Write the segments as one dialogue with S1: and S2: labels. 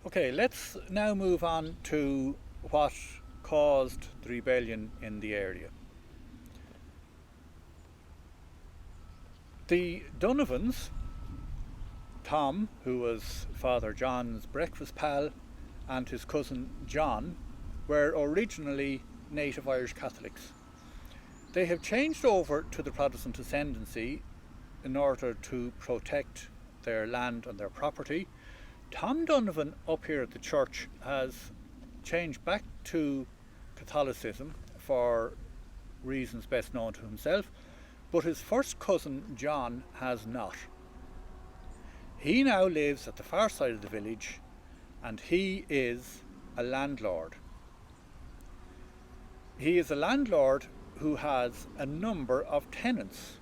S1: Okay, let's now move on to what caused the rebellion in the area. The Donovans, Tom, who was Father John's breakfast pal, and his cousin John, were originally native Irish Catholics. They have changed over to the Protestant ascendancy in order to protect their land and their property. Tom Donovan up here at the church has changed back to Catholicism for reasons best known to himself, but his first cousin John has not. He now lives at the far side of the village and he is a landlord. He is a landlord who has a number of tenants,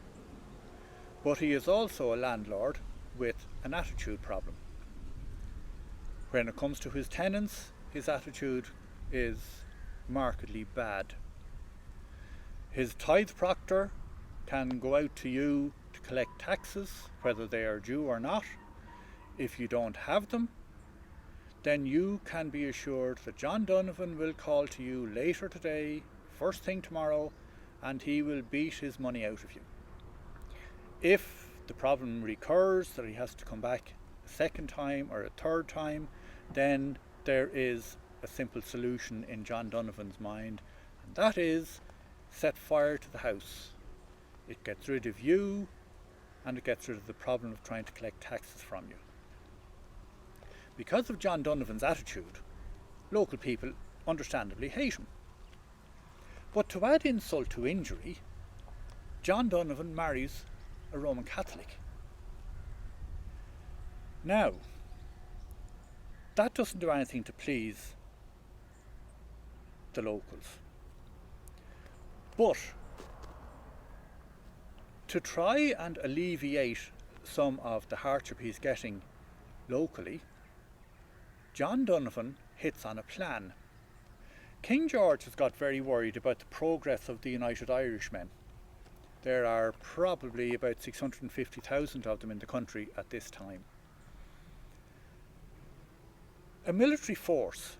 S1: but he is also a landlord with an attitude problem. When it comes to his tenants, his attitude is markedly bad. His tithe proctor can go out to you to collect taxes, whether they are due or not. If you don't have them, then you can be assured that John Donovan will call to you later today, first thing tomorrow, and he will beat his money out of you. If the problem recurs, that he has to come back a second time or a third time, then there is a simple solution in John Donovan's mind, and that is set fire to the house. It gets rid of you and it gets rid of the problem of trying to collect taxes from you. Because of John Donovan's attitude, local people understandably hate him. But to add insult to injury, John Donovan marries a Roman Catholic. Now, that doesn't do anything to please the locals. But to try and alleviate some of the hardship he's getting locally, John Donovan hits on a plan. King George has got very worried about the progress of the United Irishmen. There are probably about 650,000 of them in the country at this time. A military force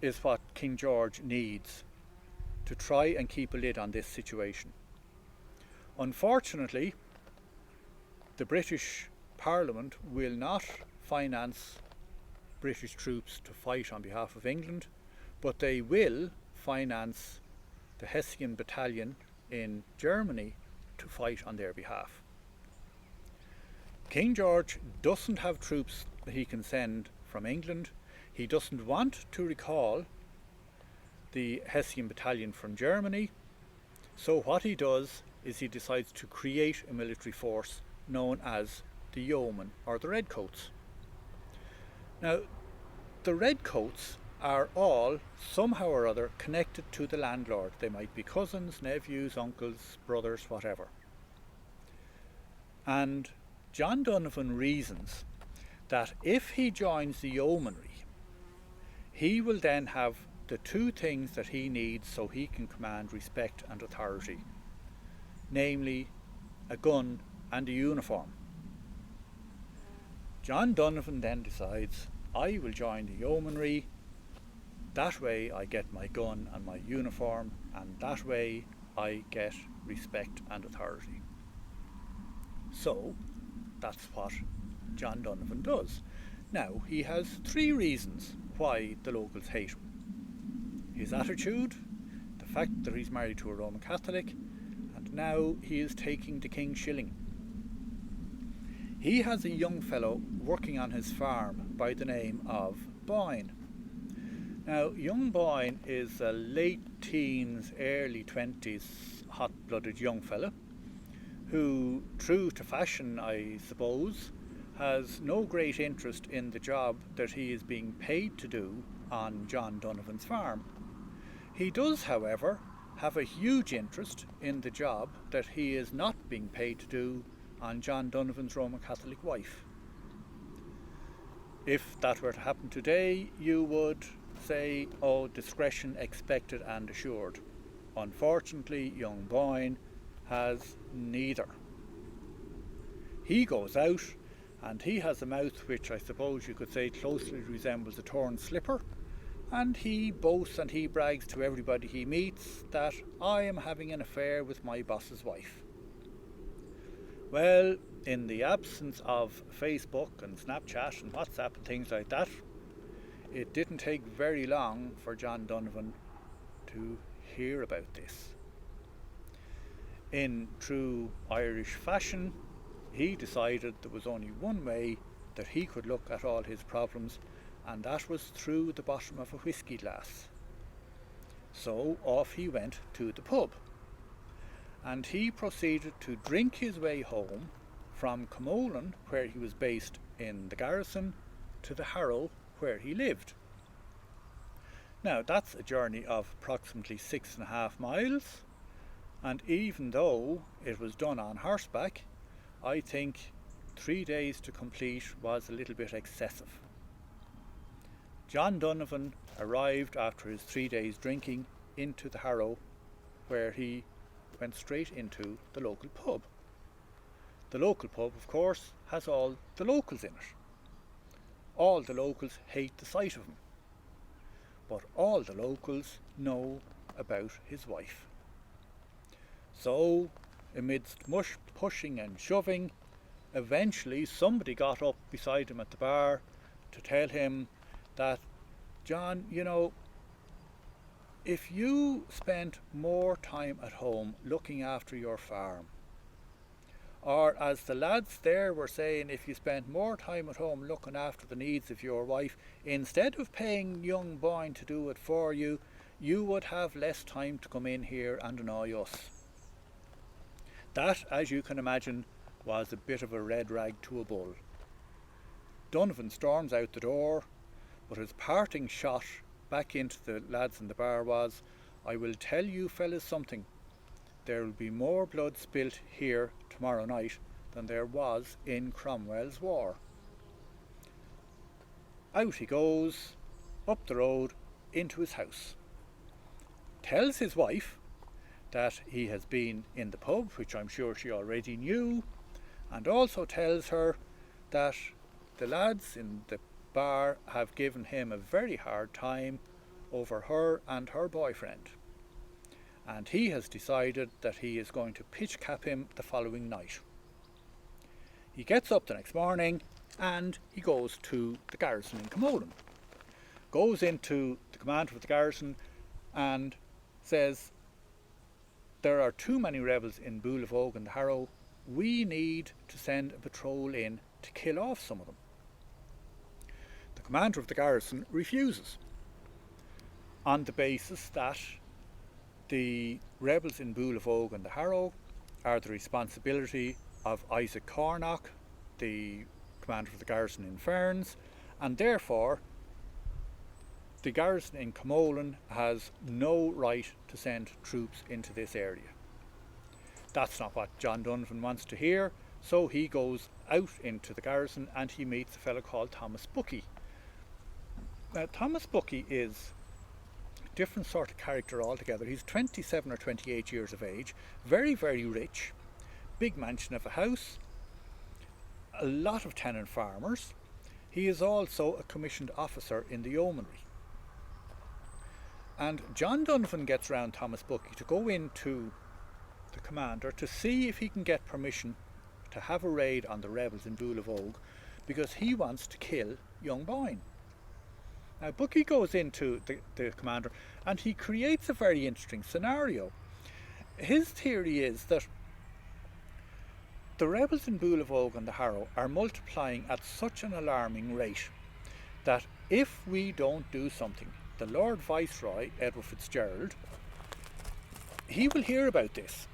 S1: is what King George needs to try and keep a lid on this situation. Unfortunately, the British Parliament will not finance British troops to fight on behalf of England, but they will finance the Hessian battalion in Germany to fight on their behalf. King George doesn't have troops that he can send from England. He doesn't want to recall the Hessian battalion from Germany, so what he does is he decides to create a military force known as the Yeomen or the Redcoats. Now, the Redcoats are all somehow or other connected to the landlord. They might be cousins, nephews, uncles, brothers, whatever. And John Donovan reasons that if he joins the yeomanry, he will then have the two things that he needs so he can command respect and authority, namely a gun and a uniform. John Donovan then decides, I will join the yeomanry, that way I get my gun and my uniform, and that way I get respect and authority. So that's what John Donovan does. Now, he has three reasons why the locals hate him. His attitude, the fact that he's married to a Roman Catholic, and now he is taking the king's shilling. He has a young fellow working on his farm by the name of Boyne. Now, young Boyne is a late teens, early 20s, hot-blooded young fella who, true to fashion I suppose, has no great interest in the job that he is being paid to do on John Donovan's farm. He does, however, have a huge interest in the job that he is not being paid to do on John Donovan's Roman Catholic wife. If that were to happen today, you would say, oh, discretion expected and assured. Unfortunately, young Boyne has neither. He goes out and he has a mouth which I suppose you could say closely resembles a torn slipper, and he boasts and he brags to everybody he meets that I am having an affair with my boss's wife. Well, in the absence of Facebook and Snapchat and WhatsApp and things like that, it didn't take very long for John Donovan to hear about this. In true Irish fashion, he decided there was only one way that he could look at all his problems, and that was through the bottom of a whisky glass. So off he went to the pub, and he proceeded to drink his way home from Camolan, where he was based in the garrison, to the Harrow, where he lived. Now that's a journey of approximately 6.5 miles, and even though it was done on horseback, I think 3 days to complete was a little bit excessive. John Donovan arrived after his 3 days drinking into the Harrow, where he went straight into the local pub. The local pub, of course, has all the locals in it. All the locals hate the sight of him, but all the locals know about his wife. So, amidst much pushing and shoving, eventually somebody got up beside him at the bar to tell him that, John, you know, if you spent more time at home looking after your farm, or as the lads there were saying, if you spent more time at home looking after the needs of your wife, instead of paying young Boyne to do it for you, you would have less time to come in here and annoy us. That, as you can imagine, was a bit of a red rag to a bull. Donovan storms out the door, but his parting shot back into the lads in the bar was, I will tell you fellas something, there will be more blood spilt here tomorrow night than there was in Cromwell's war. Out he goes, up the road, into his house. Tells his wife that he has been in the pub, which I'm sure she already knew, and also tells her that the lads in the bar have given him a very hard time over her and her boyfriend, and he has decided that he is going to pitch cap him the following night. He gets up the next morning and he goes to the garrison in Camolan, goes into the commander of the garrison and says, there are too many rebels in Boolavogue and the Harrow, we need to send a patrol in to kill off some of them. The commander of the garrison refuses, on the basis that the rebels in Boolavogue and the Harrow are the responsibility of Isaac Cornock, the commander of the garrison in Ferns, and therefore the garrison in Camolan has no right to send troops into this area. That's not what John Donovan wants to hear, so he goes out into the garrison and he meets a fellow called Thomas Bookey. Now, Thomas Bookey is a different sort of character altogether. He's 27 or 28 years of age, very, very rich, big mansion of a house, a lot of tenant farmers. He is also a commissioned officer in the yeomanry. And John Donovan gets round Thomas Bookey to go into the commander to see if he can get permission to have a raid on the rebels in Boolavogue, because he wants to kill young Boyne. Now Bookey goes into the commander and he creates a very interesting scenario. His theory is that the rebels in Boolavogue and the Harrow are multiplying at such an alarming rate that if we don't do something, the Lord Viceroy, Edward Fitzgerald, he will hear about this.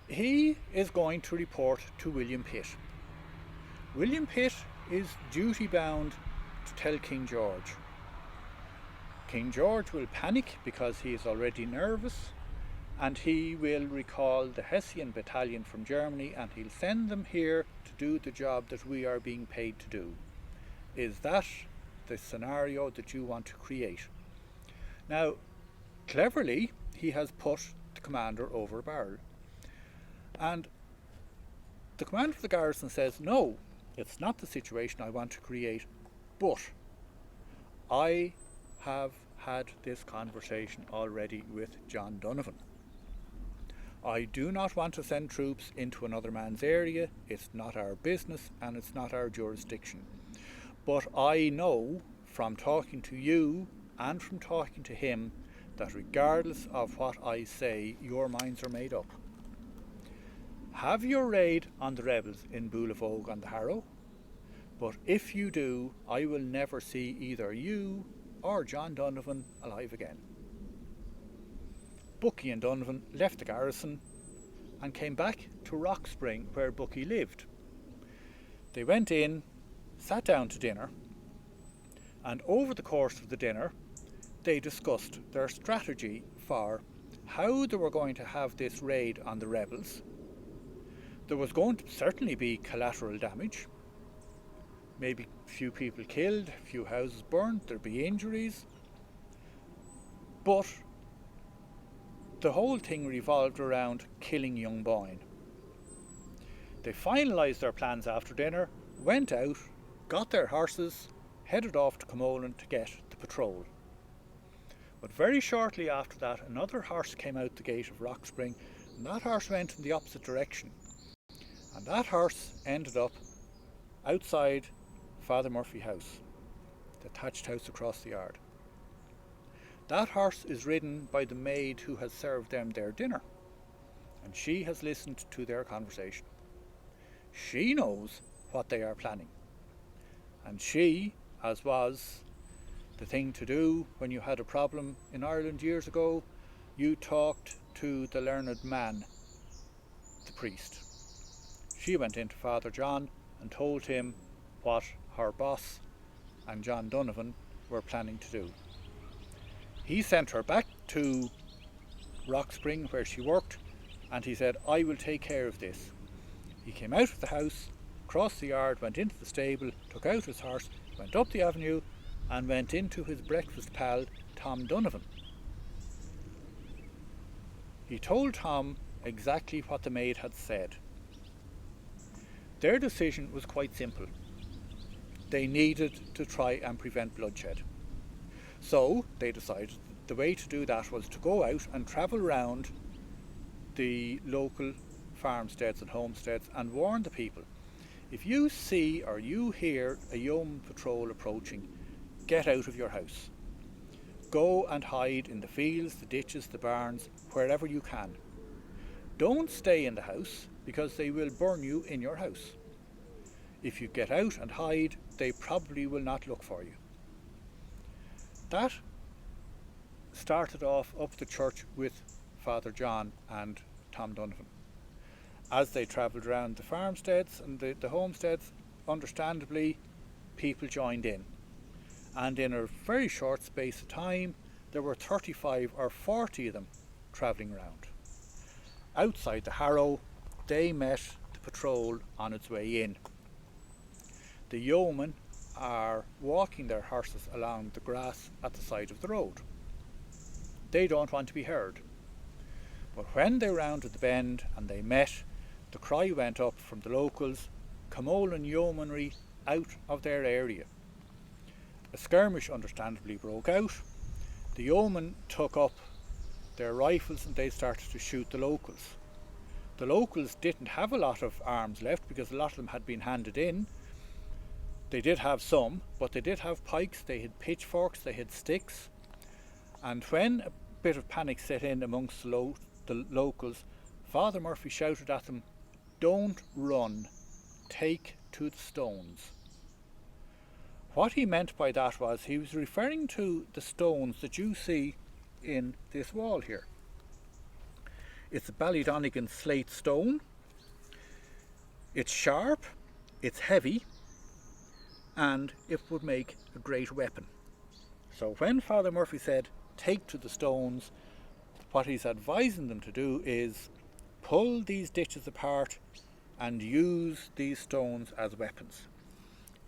S1: He is going to report to William Pitt. William Pitt is duty bound to tell King George. King George will panic because he is already nervous, and he will recall the Hessian battalion from Germany and he'll send them here to do the job that we are being paid to do. Is that the scenario that you want to create? Now, cleverly, he has put the commander over a barrel. And the commander of the garrison says, no, It's not the situation I want to create, but I have had this conversation already with John Donovan. I do not want to send troops into another man's area. It's not our business and it's not our jurisdiction. But I know from talking to you and from talking to him that regardless of what I say, your minds are made up. Have your raid on the rebels in Boolavogue on the Harrow, but if you do, I will never see either you or John Donovan alive again. Bookey and Donovan left the garrison and came back to Rockspring where Bookey lived. They went in, sat down to dinner, and over the course of the dinner they discussed their strategy for how they were going to have this raid on the rebels. There was going to certainly be collateral damage, maybe a few people killed, a few houses burnt, there'd be injuries, but the whole thing revolved around killing young Boyne. They finalised their plans after dinner, went out, got their horses, headed off to Camolan to get the patrol. But very shortly after that, another horse came out the gate of Rockspring, and that horse went in the opposite direction. And that horse ended up outside Father Murphy House, the thatched house across the yard. That horse is ridden by the maid who has served them their dinner, and she has listened to their conversation. She knows what they are planning, and she, as was the thing to do when you had a problem in Ireland years ago, you talked to the learned man, the priest. She went into Father John and told him what her boss and John Donovan were planning to do. He sent her back to Rockspring where she worked, and he said, I will take care of this. He came out of the house, crossed the yard, went into the stable, took out his horse, went up the avenue and went into his breakfast pal, Tom Donovan. He told Tom exactly what the maid had said. Their decision was quite simple. They needed to try and prevent bloodshed. So they decided the way to do that was to go out and travel around the local farmsteads and homesteads and warn the people. If you see or you hear a yeoman patrol approaching, get out of your house. Go and hide in the fields, the ditches, the barns, wherever you can. Don't stay in the house because they will burn you in your house. If you get out and hide, they probably will not look for you. That started off up the church with Father John and Tom Donovan. As they travelled around the farmsteads and the homesteads, understandably, people joined in. And in a very short space of time, there were 35 or 40 of them travelling round. Outside the Harrow, they met the patrol on its way in. The yeomen are walking their horses along the grass at the side of the road. They don't want to be heard. But when they rounded the bend and they met, the cry went up from the locals, Camolan yeomanry out of their area. A skirmish understandably broke out. The yeomen took up their rifles and they started to shoot the locals. The locals didn't have a lot of arms left because a lot of them had been handed in. They did have some, but they did have pikes, they had pitchforks, they had sticks. And when a bit of panic set in amongst the locals, Father Murphy shouted at them, "Don't run, take to the stones." What he meant by that was he was referring to the stones that you see in this wall here. It's a Ballydonnegan slate stone. It's sharp, it's heavy, and it would make a great weapon. So when Father Murphy said, take to the stones, what he's advising them to do is pull these ditches apart and use these stones as weapons.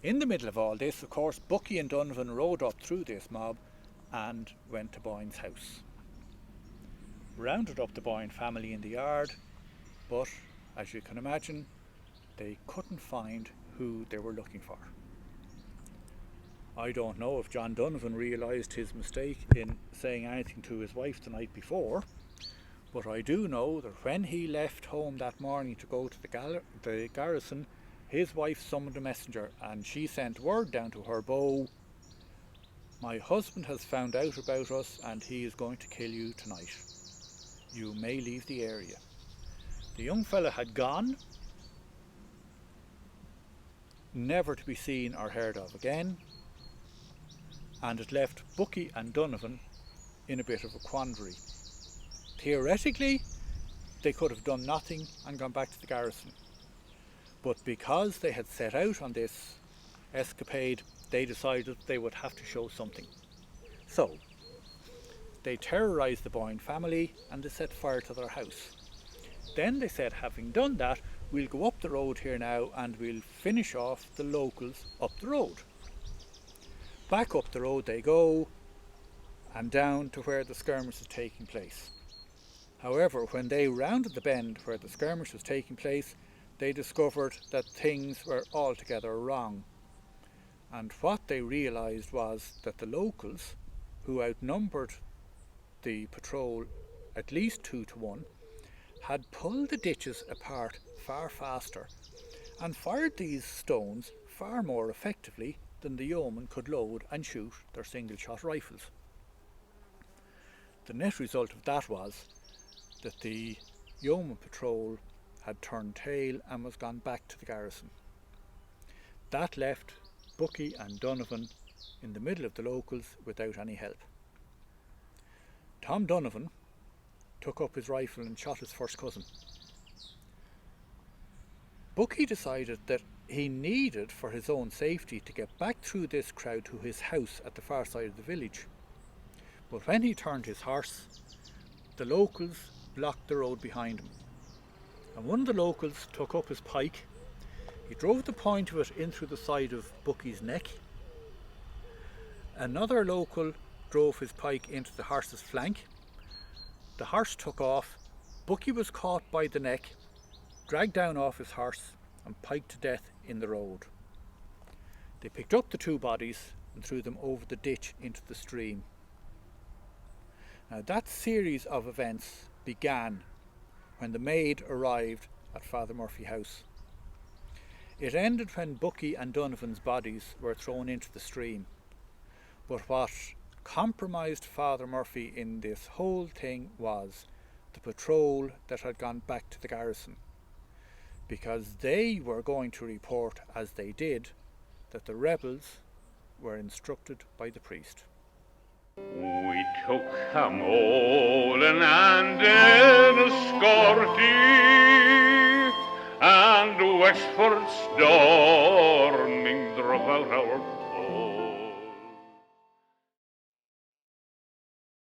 S1: In the middle of all this, of course, Bookey and Donovan rode up through this mob and went to Boyne's house. Rounded up the Boyne family in the yard, but as you can imagine, they couldn't find who they were looking for. I don't know if John Donovan realised his mistake in saying anything to his wife the night before, but I do know that when he left home that morning to go to the garrison, his wife summoned a messenger and she sent word down to her beau, "My husband has found out about us and he is going to kill you tonight. You may leave the area." The young fella had gone, never to be seen or heard of again, and it left Bookey and Donovan in a bit of a quandary. Theoretically, they could have done nothing and gone back to the garrison, but because they had set out on this escapade, they decided they would have to show something. So they terrorised the Boyne family and they set fire to their house. Then they said, having done that, we'll go up the road here now and we'll finish off the locals up the road. Back up the road they go and down to where the skirmish is taking place. However, when they rounded the bend where the skirmish was taking place, they discovered that things were altogether wrong. And what they realised was that the locals, who outnumbered the patrol at least 2 to 1, had pulled the ditches apart far faster and fired these stones far more effectively than the yeomen could load and shoot their single-shot rifles. The net result of that was that the yeoman patrol had turned tail and was gone back to the garrison. That left Bookey and Donovan in the middle of the locals without any help. Tom Donovan took up his rifle and shot his first cousin. Bookey decided that he needed, for his own safety, to get back through this crowd to his house at the far side of the village. But when he turned his horse, the locals blocked the road behind him. And one of the locals took up his pike. He drove the point of it in through the side of Bookey's neck. Another local drove his pike into the horse's flank. The horse took off. Bookey was caught by the neck, dragged down off his horse and piked to death in the road. They picked up the 2 bodies and threw them over the ditch into the stream. Now that series of events began when the maid arrived at Father Murphy House. It ended when Bookey and Donovan's bodies were thrown into the stream. But what compromised Father Murphy in this whole thing was the patrol that had gone back to the garrison, because they were going to report, as they did, that the rebels were instructed by the priest.
S2: We took Hamolin and Enniscorthy and Wexford storming drove out our foe.